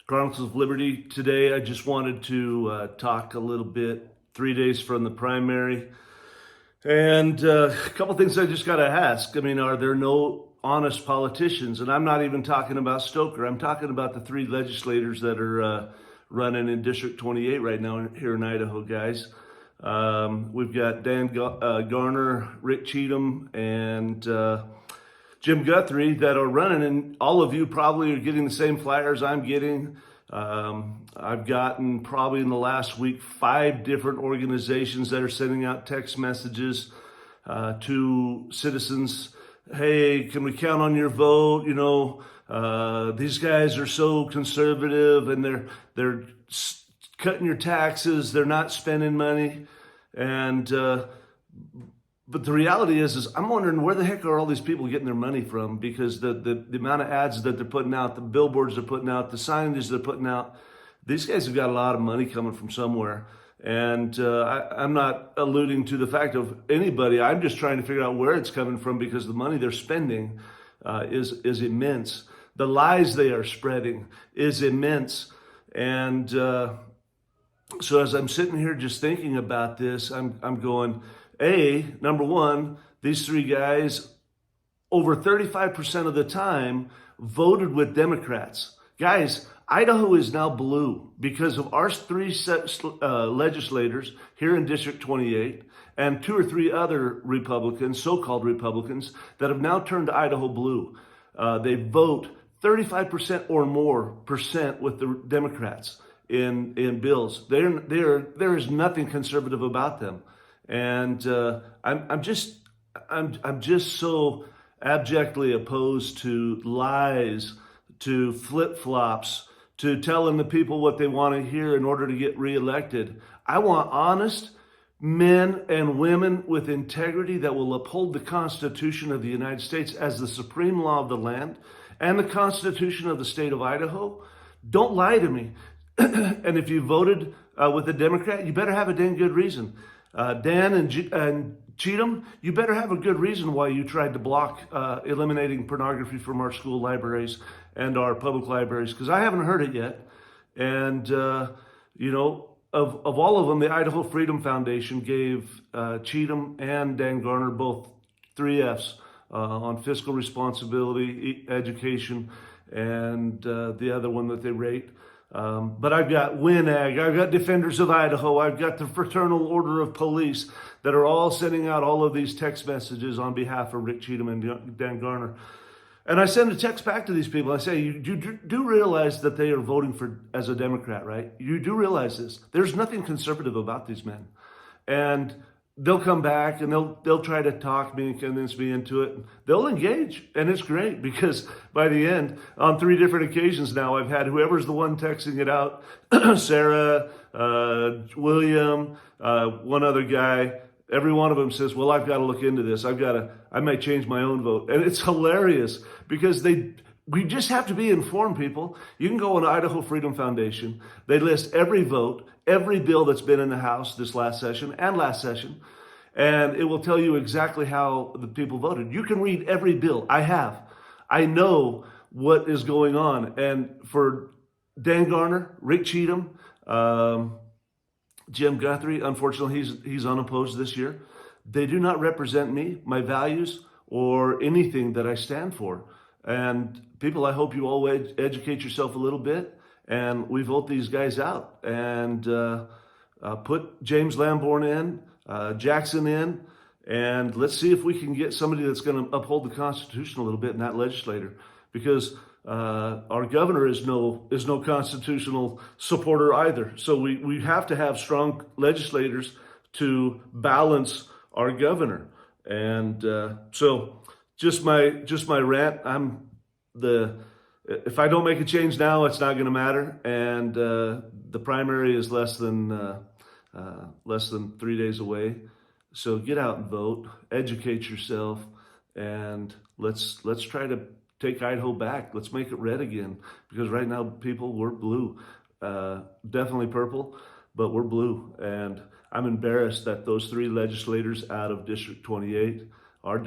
Chronicles of Liberty. Today, I just wanted to talk a little bit, 3 days from the primary. And a couple things I just got to ask. I mean, are there no honest politicians? And I'm not even talking about Stoker. I'm talking about the three legislators that are running in District 28 right now here in Idaho, guys. We've got Dan Garner, Rick Cheatham, and Jim Guthrie that are running, and all of you probably are getting the same flyers I'm getting. I've gotten probably in the last week 5 different organizations that are sending out text messages to citizens. Hey, can we count on your vote? You know, these guys are so conservative, and they're cutting your taxes. They're not spending money, and but the reality is I'm wondering where the heck are all these people getting their money from? Because the amount of ads that they're putting out, the billboards they're putting out, the signage they're putting out, these guys have got a lot of money coming from somewhere. And I'm not alluding to the fact of anybody. I'm just trying to figure out where it's coming from, because the money they're spending is immense. The lies they are spreading is immense. And so as I'm sitting here just thinking about this, I'm going, number one, these three guys, over 35% of the time, voted with Democrats. Guys, Idaho is now blue because of our 3 legislators here in District 28 and 2 or 3 other Republicans, so-called Republicans, that have now turned Idaho blue. They vote 35% or more percent with the Democrats in bills. There is nothing conservative about them. And I'm just so abjectly opposed to lies, to flip-flops, to telling the people what they want to hear in order to get reelected. I want honest men and women with integrity that will uphold the Constitution of the United States as the supreme law of the land and the Constitution of the state of Idaho. Don't lie to me. And if you voted with a Democrat, you better have a dang good reason. Dan and Cheatham, you better have a good reason why you tried to block eliminating pornography from our school libraries and our public libraries, because I haven't heard it yet. And, you know, of all of them, the Idaho Freedom Foundation gave Cheatham and Dan Garner both 3 Fs on fiscal responsibility, education, and the other one that they rate. But I've got WINAG, I've got Defenders of Idaho, I've got the Fraternal Order of Police that are all sending out all of these text messages on behalf of Rick Cheatham and Dan Garner. And I send a text back to these people. I say, you do realize that they are voting as a Democrat, right? You do realize this. There's nothing conservative about these men. And they'll come back and they'll try to talk me and convince me into it. They'll engage, and it's great, because by the end, on 3 different occasions now, I've had whoever's the one texting it out, Sarah, William, one other guy. Every one of them says, well, I've got to look into this. I might change my own vote. And it's hilarious, because we just have to be informed, people. You can go on Idaho Freedom Foundation. They list every vote, every bill that's been in the House this last session and last session, and it will tell you exactly how the people voted. You can read every bill. I know what is going on. And for Dan Garner, Rick Cheatham, Jim Guthrie, unfortunately, he's unopposed this year. They do not represent me, my values, or anything that I stand for. And people, I hope you all educate yourself a little bit, and we vote these guys out, and put James Lamborn in, Jackson in, and let's see if we can get somebody that's going to uphold the Constitution a little bit in that legislator, because our governor is no constitutional supporter either. So we have to have strong legislators to balance our governor. And so just my rant. If I don't make a change now, it's not going to matter. And the primary is less than 3 days away. So get out and vote, educate yourself, and let's try to take Idaho back. Let's make it red again, because right now, people, we're blue. Definitely purple, but we're blue. And I'm embarrassed that those 3 legislators out of District 28 are